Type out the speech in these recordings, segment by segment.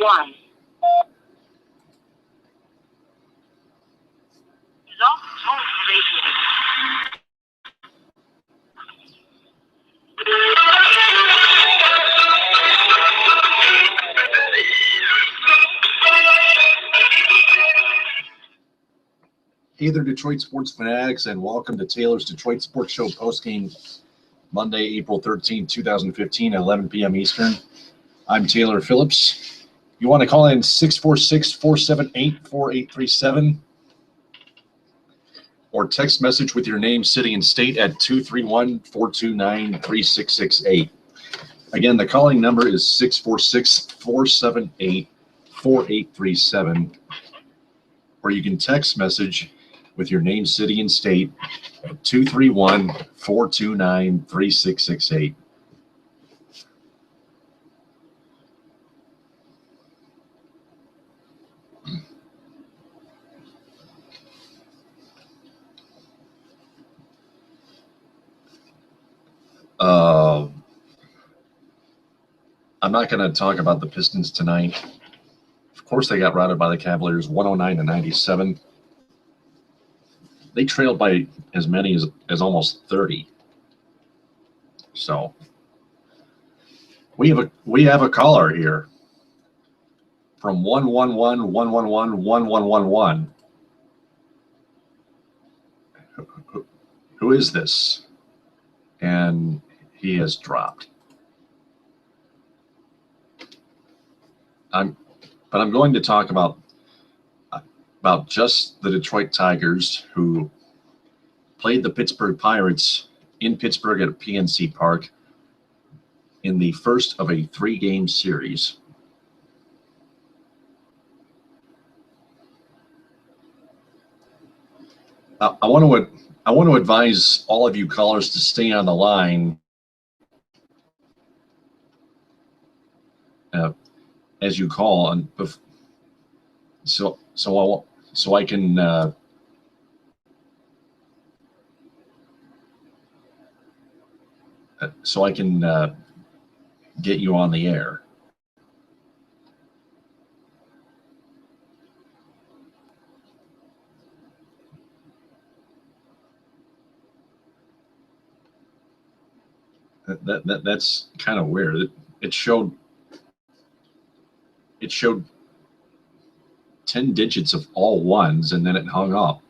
1. Blog Talk Radio. Hey there, Detroit sports fanatics, and welcome to Taylor's Detroit Sports Show postgame Monday, April 13, 2015 at 11 p.m. Eastern. I'm Taylor Phillips. You want to call in 646-478-4837 or text message with your name, city, and state at 231-429-3668. Again, the calling number is 646-478-4837, or you can text message with your name, city, and state at 231-429-3668. I'm not going to talk about the Pistons tonight. Of course, they got routed by the Cavaliers 109-97. They trailed by as many as almost 30. So we have a caller here from 111-111-1111. Who is this? And he has dropped. I'm going to talk about just the Detroit Tigers, who played the Pittsburgh Pirates in Pittsburgh at PNC Park in the first of a 3-game series. I want to advise all of you callers to stay on the line as you call on, so I can get you on the air. That's kind of weird. It showed 10 digits of all ones, and then it hung up.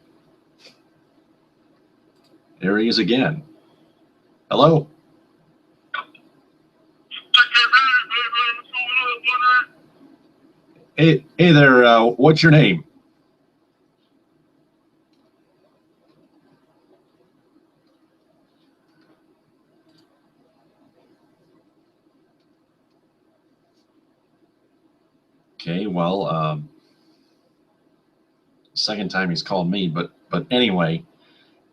There he is again. Hello? Hey there, what's your name? Okay, well, second time he's called me, but anyway,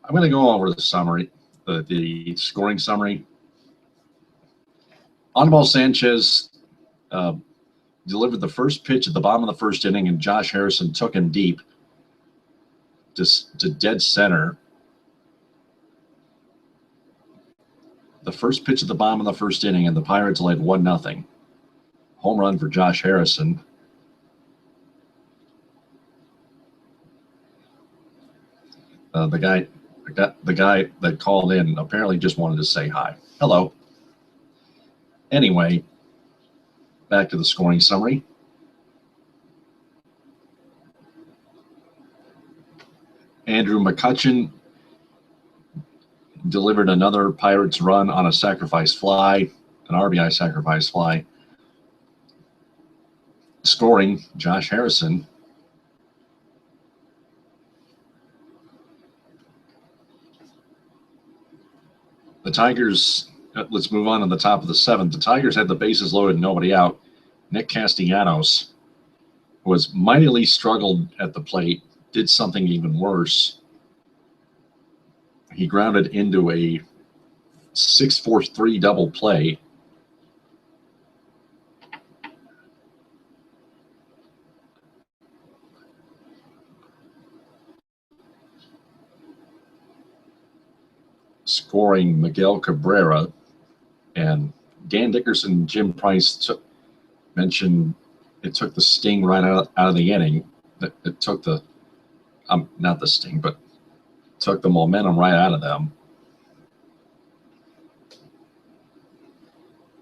I'm going to go over the summary, the scoring summary. Anibal Sanchez delivered the first pitch at the bottom of the first inning, and Josh Harrison took him deep to dead center. The first pitch at the bottom of the first inning, and the Pirates led 1-0. Home run for Josh Harrison. The guy that called in apparently just wanted to say hi. Hello. Anyway, back to the scoring summary. Andrew McCutchen delivered another Pirates run on a sacrifice fly, an RBI sacrifice fly. Scoring, Josh Harrison. The Tigers, let's move on to the top of the seventh. The Tigers had the bases loaded, nobody out. Nick Castellanos was mightily struggled at the plate, did something even worse. He grounded into a 6-4-3 double play. Scoring Miguel Cabrera, and Dan Dickerson, Jim Price mentioned it took the sting right out of the inning. It took the not the sting, but took the momentum right out of them.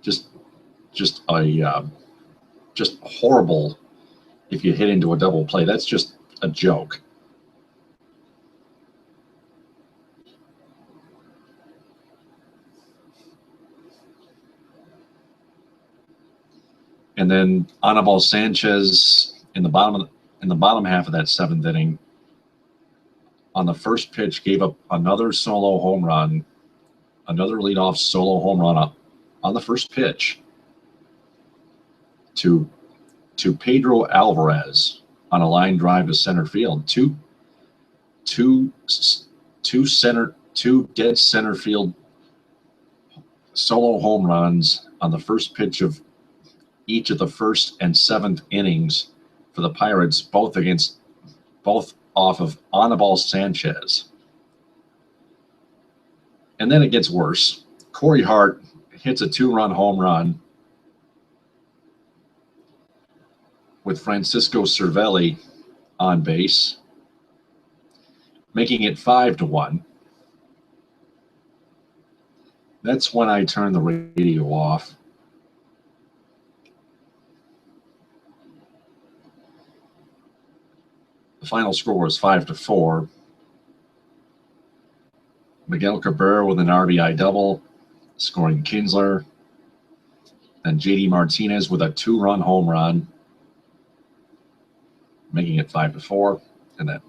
Just horrible. If you hit into a double play, that's just a joke. And then Anibal Sanchez in the bottom half of that seventh inning, on the first pitch, gave up another solo home run, another leadoff solo home run on the first pitch to Pedro Alvarez on a line drive to center field. Two dead center field solo home runs on the first pitch of each of the first and seventh innings for the Pirates, both off of Anibal Sanchez. And then it gets worse. Corey Hart hits a 2-run home run with Francisco Cervelli on base, making it 5-1. That's when I turned the radio off. The final score was 5-4. Miguel Cabrera with an RBI double, scoring Kinsler. And JD Martinez with a 2-run home run, making it 5-4. And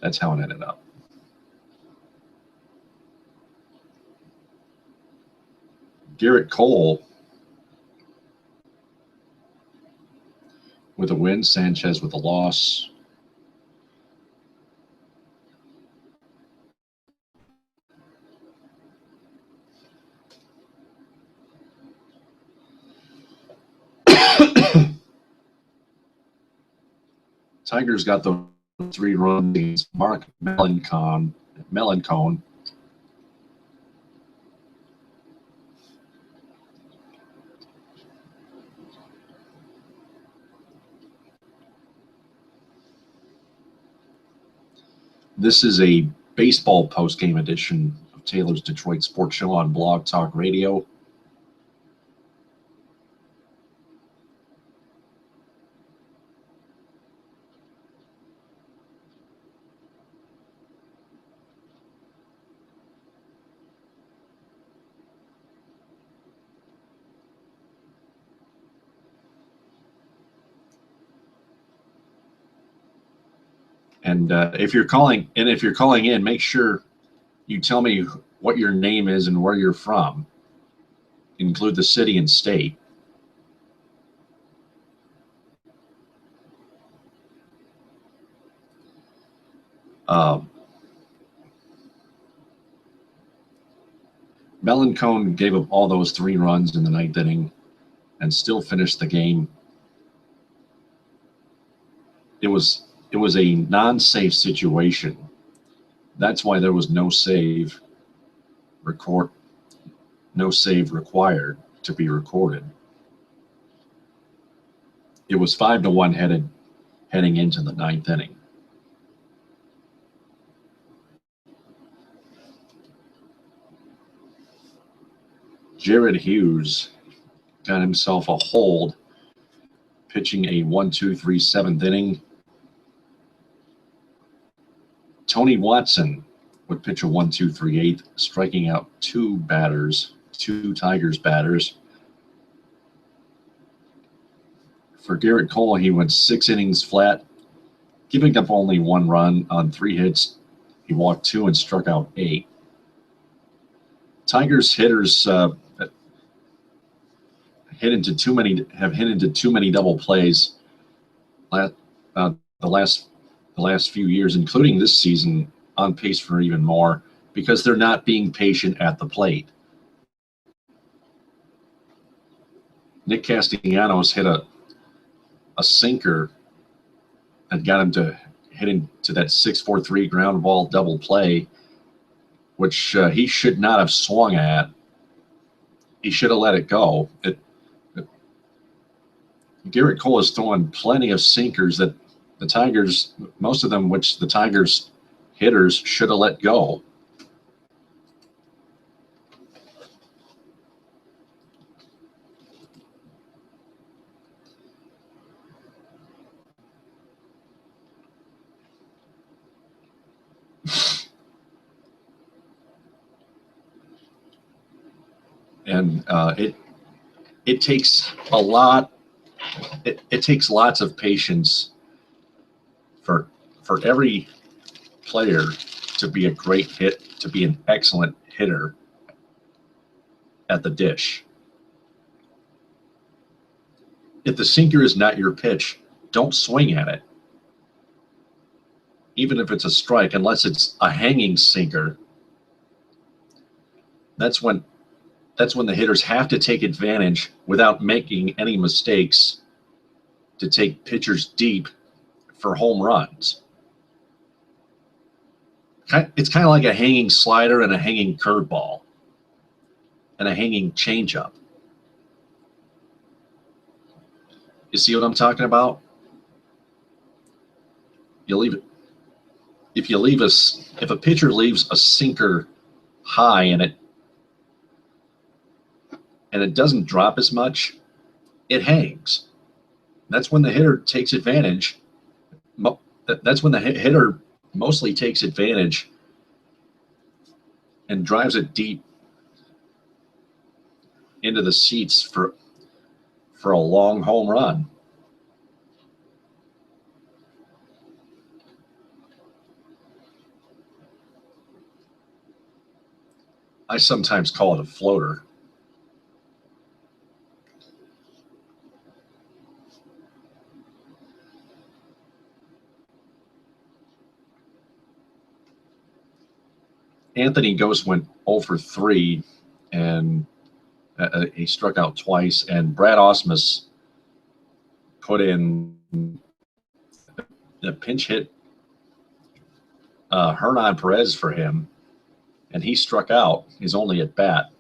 that's how it ended up. Garrett Cole with a win, Sanchez with a loss. Tigers got the 3 runs. Mark Melancon. This is a baseball postgame edition of Taylor's Detroit Sports Show on Blog Talk Radio. And if you're calling in, make sure you tell me what your name is and where you're from. Include the city and state. Melancon gave up all those 3 runs in the 9th inning and still finished the game. It was a non-safe situation. That's why there was no save required to be recorded. It was 5-1 heading into the 9th inning. Jared Hughes got himself a hold, pitching a 1-2-3 7th inning. Tony Watson would pitch a 1-2-3 8th, striking out 2 Tigers batters. For Garrett Cole, he went 6 innings flat, giving up only 1 run on 3 hits. He walked 2 and struck out 8. Tigers hitters have hit into too many double plays the last few years, including this season, on pace for even more, because they're not being patient at the plate. Nick Castellanos hit a sinker that got him to hit into that 6-4-3 ground ball double play, which he should not have swung at. He should have let it go. Garrett Cole is throwing plenty of sinkers that the Tigers, most of them which the Tigers hitters should have let go. And it takes a lot. It takes lots of patience for every player to be a great hit, to be an excellent hitter at the dish. If the sinker is not your pitch, don't swing at it. Even if it's a strike, unless it's a hanging sinker, that's when the hitters have to take advantage without making any mistakes to take pitchers deep for home runs. It's kind of like a hanging slider and a hanging curveball and a hanging changeup. You see what I'm talking about? You leave it. If a pitcher leaves a sinker high and it doesn't drop as much, it hangs. That's when the hitter takes advantage. That's when the hitter mostly takes advantage and drives it deep into the seats for a long home run. I sometimes call it a floater. Anthony Ghost went 0 for 3, and he struck out twice. And Brad Ausmus put in the pinch hit Hernan Perez for him, and he struck out his only at bat.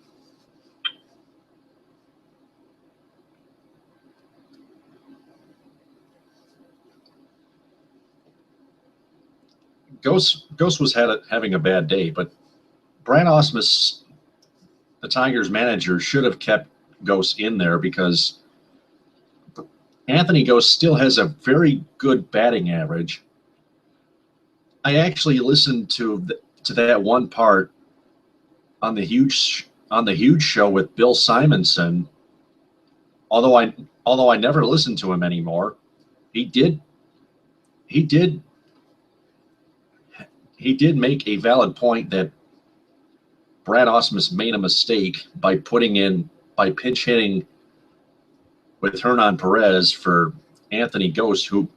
Ghost was having a bad day, but Brad Ausmus, the Tigers manager, should have kept Ghost in there because Anthony Ghost still has a very good batting average. I actually listened to that one part on the huge show with Bill Simonson. Although I never listened to him anymore, he did make a valid point that Brad Ausmus made a mistake by pinch hitting with Hernan Perez for Anthony Ghost, who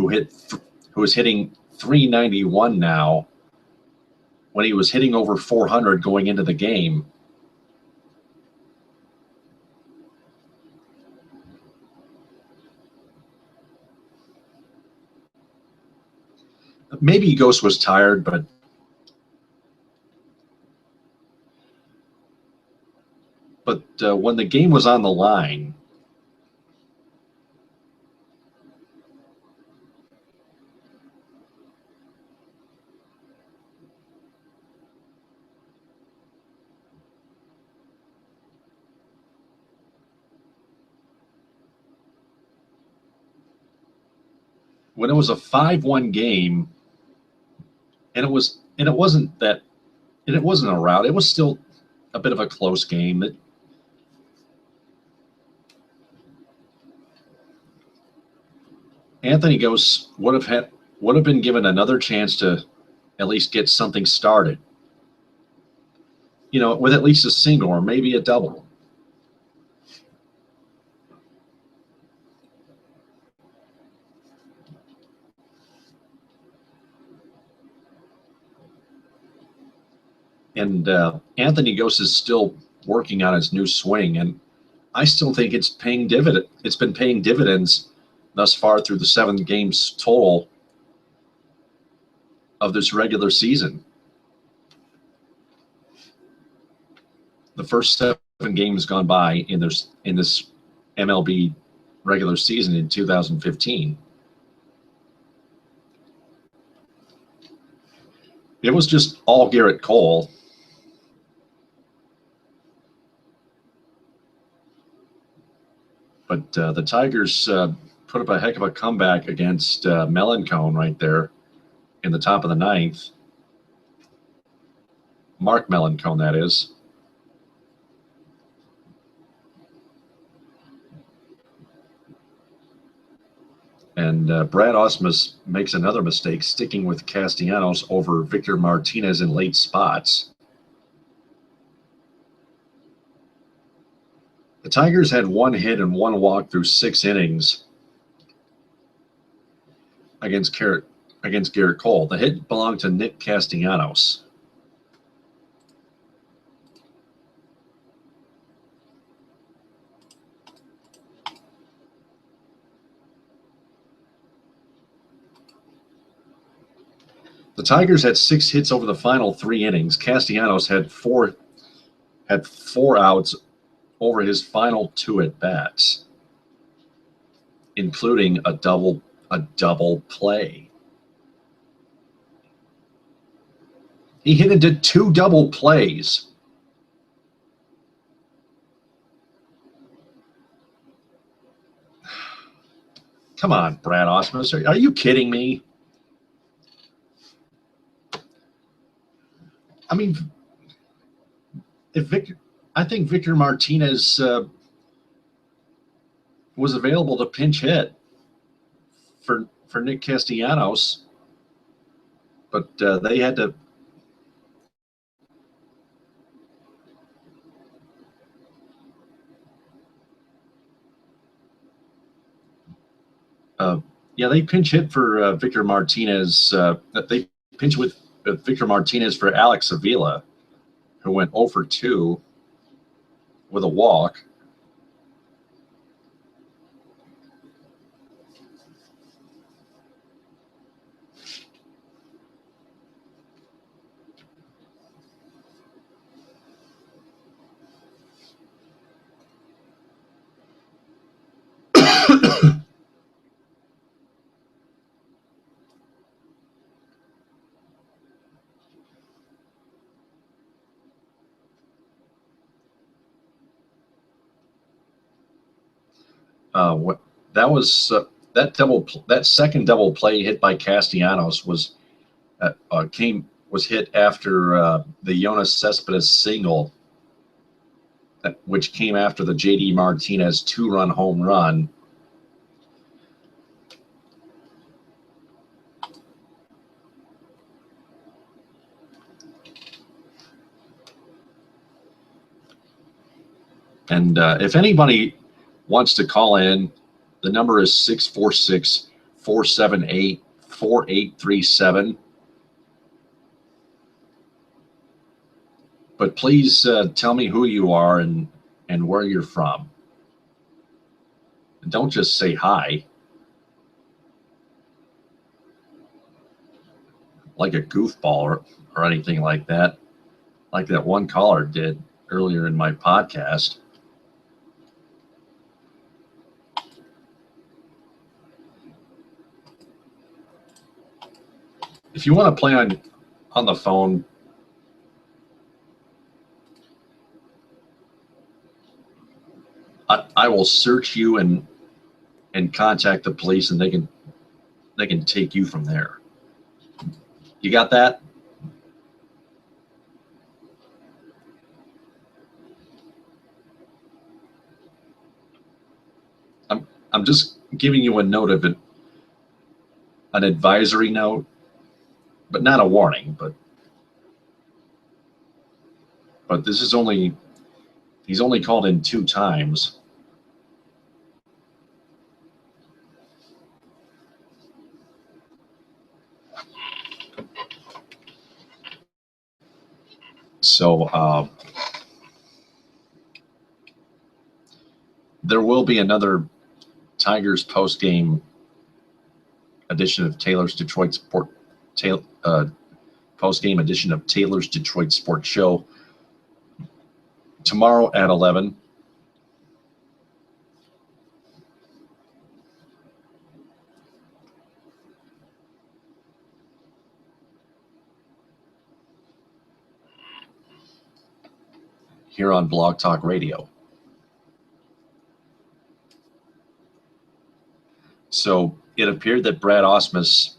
is hitting 391 now, when he was hitting over 400 going into the game. Maybe Ghost was tired, but when the game was on the line, when it was a 5-1 game, and it wasn't a rout. It was still a bit of a close game. Anthony Ghost would have been given another chance to at least get something started. With at least a single or maybe a double. And Anthony Ghost is still working on his new swing, and I still think it's paying dividend. It's been paying dividends thus far through the 7 games total of this regular season. The first 7 games gone by in this MLB regular season in 2015. It was just all Garrett Cole. But the Tigers put up a heck of a comeback against Melancone right there in the top of the ninth. Mark Melancone, that is. And Brad Ausmus makes another mistake, sticking with Castellanos over Victor Martinez in late spots. The Tigers had one hit and one walk through 6 innings against Garrett Cole. The hit belonged to Nick Castellanos. The Tigers had 6 hits over the final 3 innings. Castellanos had four outs over his final 2 at-bats, including a double play. He hit into 2 double plays. Come on, Brad Ausmus. Are you kidding me? I mean, I think Victor Martinez was available to pinch hit for Nick Castellanos, but they had to. Yeah, they pinch hit for Victor Martinez. They pinch with Victor Martinez for Alex Avila, who went 0 for 2 with a walk. That second double play hit by Castellanos was hit after the Jonas Cespedes single, which came after the J.D. Martinez 2-run home run. And if anybody wants to call in, the number is 646-478-4837. But please tell me who you are and where you're from. Don't just say hi like a goofball or anything like that one caller did earlier in my podcast. If you want to play on the phone, I will search you and contact the police, and they can take you from there. You got that? I'm just giving you a note of it, an advisory note, but not a warning. But this is he's only called in 2 times. So there will be another Tigers post-game edition of Taylor's Detroit post-game edition of Taylor's Detroit Sports Show tomorrow at 11. here on Blog Talk Radio. So it appeared that Brad Ausmus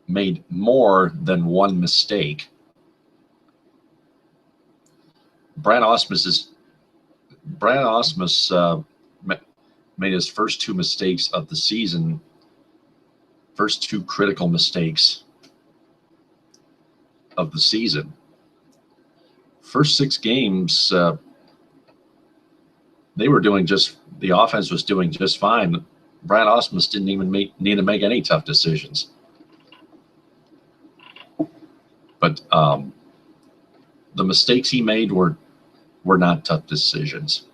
made more than one mistake. Brad Ausmus made his first two mistakes of the season, first two critical mistakes of the season. First 6 games, the offense was doing just fine. Brad Ausmus didn't even need to make any tough decisions. But the mistakes he made were not tough decisions.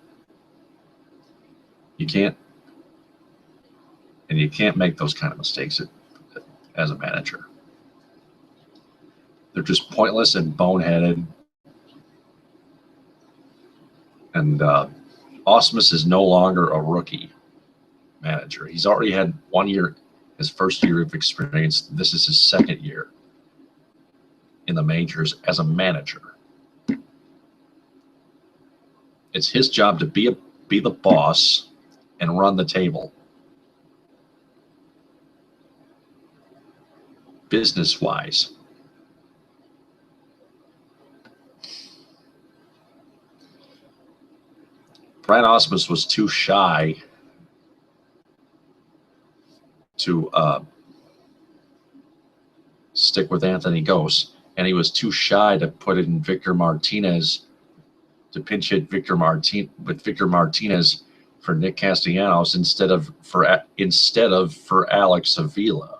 You can't make those kind of mistakes as a manager. They're just pointless and boneheaded. And Ausmus is no longer a rookie manager. He's already had 1 year, his first year of experience. This is his second year in the majors as a manager. It's his job to be the boss and run the table. Business-wise. Brad Ausmus was too shy to stick with Anthony Gose, and he was too shy to put in Victor Martinez, to pinch hit Victor Martinez for Nick Castellanos instead of for Alex Avila.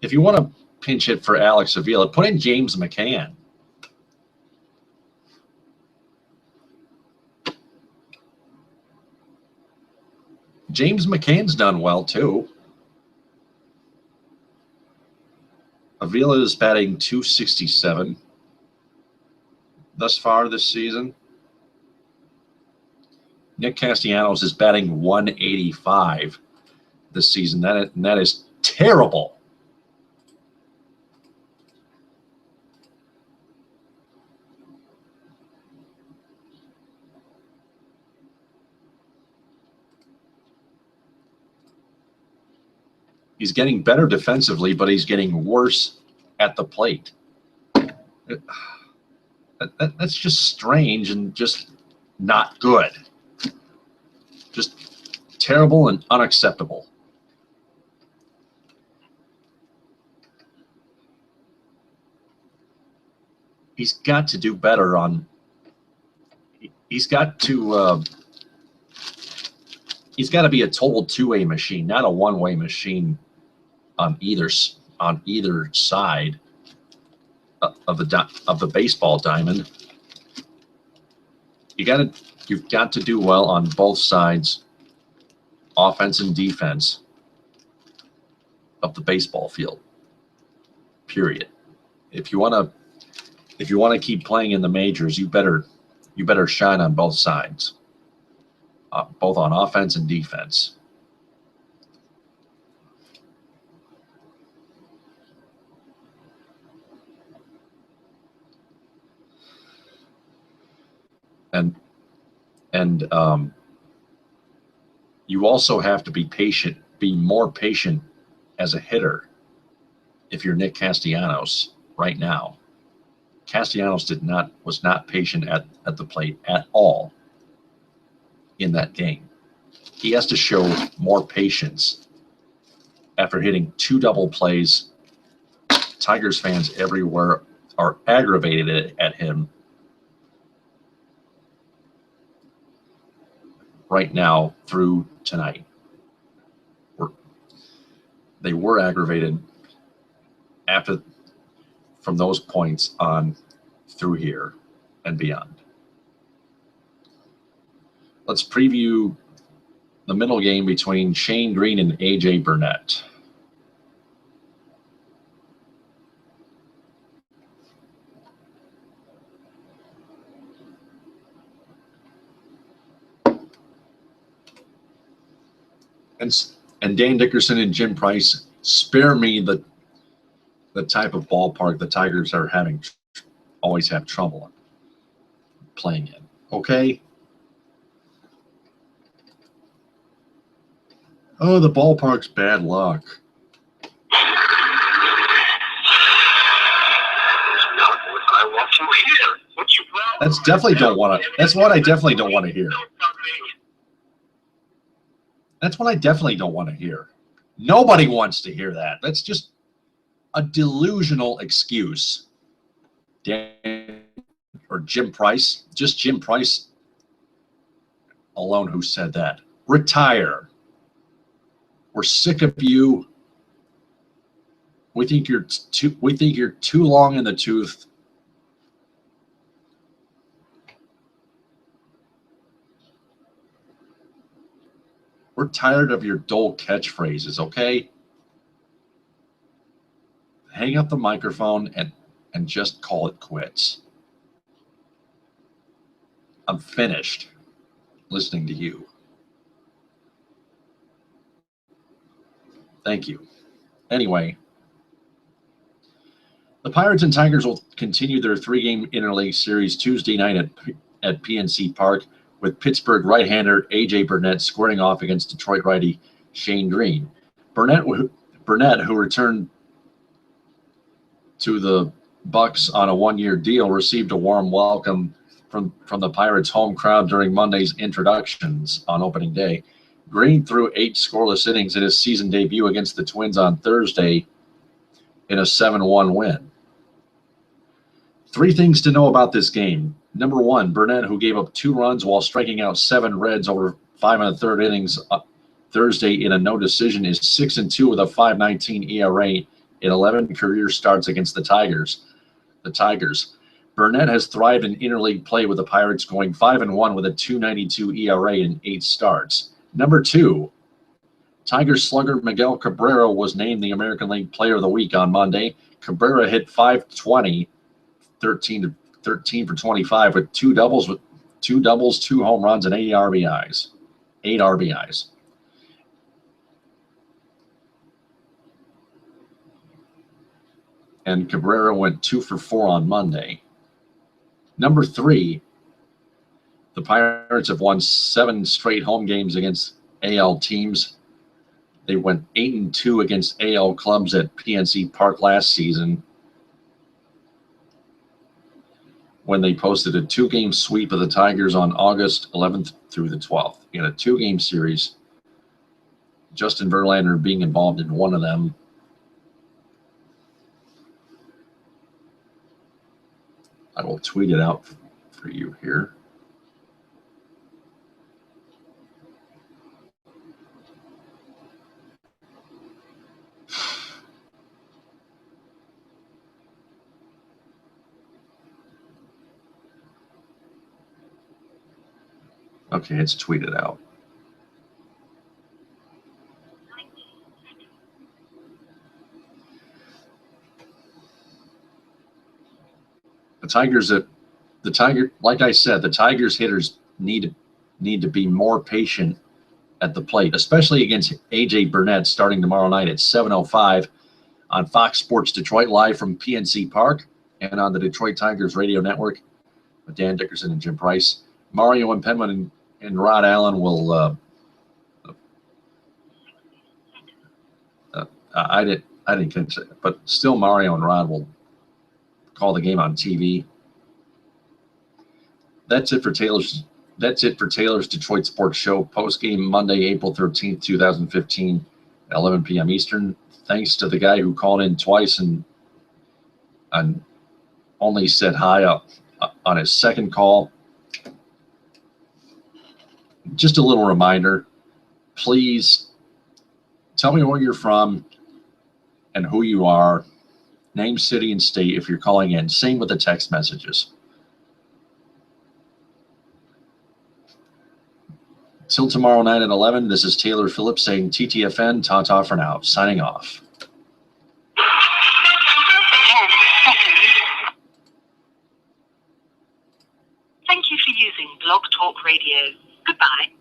If you want to pinch hit for Alex Avila, put in James McCann. James McCann's done well too. Avila is batting .267 thus far this season. Nick Castellanos is batting .185 this season. That is terrible. He's getting better defensively, but he's getting worse at the plate. That's just strange and just not good. Just terrible and unacceptable. He's got to do better on. He's got to be a total two-way machine, not a one-way machine on either side of the baseball diamond. You've got to do well on both sides, offense and defense of the baseball field. Period. If you want to keep playing in the majors, you better shine on both sides, both on offense and defense. And you also have to be patient, be more patient as a hitter if you're Nick Castellanos right now. Castellanos was not patient at the plate at all in that game. He has to show more patience after hitting 2 double plays. Tigers fans everywhere are aggravated at him right now through tonight. They were aggravated from those points on through here and beyond. Let's preview the middle game between Shane Green and AJ Burnett. And Dane Dickerson and Jim Price, spare me the type of ballpark the Tigers are having always have trouble playing in. Okay? Oh, the ballpark's bad luck. That's definitely don't want to. That's what I definitely don't want to hear. That's what I definitely don't want to hear. Nobody wants to hear that. That's just a delusional excuse. Dan or Jim Price, just Jim Price alone who said that. Retire. We're sick of you. We think you're too long in the tooth. We're tired of your dull catchphrases, okay? Hang up the microphone and just call it quits. I'm finished listening to you. Thank you. Anyway, the Pirates and Tigers will continue their three-game interleague series Tuesday night at PNC Park, with Pittsburgh right-hander A.J. Burnett squaring off against Detroit righty Shane Green. Burnett, who returned to the Bucks on a one-year deal, received a warm welcome from the Pirates' home crowd during Monday's introductions on opening day. Green threw 8 scoreless innings in his season debut against the Twins on Thursday in a 7-1 win. 3 things to know about this game. Number 1, Burnett, who gave up 2 runs while striking out 7 Reds over 5 1/3 innings Thursday in a no decision, is 6-2 with a 5.19 ERA in 11 career starts against the Tigers. Burnett has thrived in interleague play with the Pirates, going 5-1 with a 2.92 ERA in 8 starts. Number 2, Tigers slugger Miguel Cabrera was named the American League Player of the Week on Monday. Cabrera hit .520, 13 for 25 with 2 doubles, 2 home runs, and 8 RBIs. 8 RBIs. And Cabrera went 2 for 4 on Monday. Number 3, the Pirates have won 7 straight home games against AL teams. They went 8-2 against AL clubs at PNC Park last season, when they posted a 2-game sweep of the Tigers on August 11th through the 12th. In a 2-game series, Justin Verlander being involved in one of them. I will tweet it out for you here. Okay, it's tweeted out. Like I said, the Tigers hitters need to be more patient at the plate, especially against A.J. Burnett, starting tomorrow night at 7:05 on Fox Sports Detroit, live from PNC Park and on the Detroit Tigers radio network with Dan Dickerson and Jim Price. Mario and Penman and Rod Allen will I didn't catch it, but still Mario and Rod will call the game on TV. That's it for Taylor's Detroit Sports Show. Postgame Monday, April 13th, 2015, at 11 p.m. Eastern. Thanks to the guy who called in twice and only said hi on his second call. Just a little reminder, please tell me where you're from and who you are. Name, city, and state if you're calling in. Same with the text messages. Till tomorrow night at 11, this is Taylor Phillips saying TTFN, ta-ta for now, signing off. Thank you for using Blog Talk Radio. Goodbye.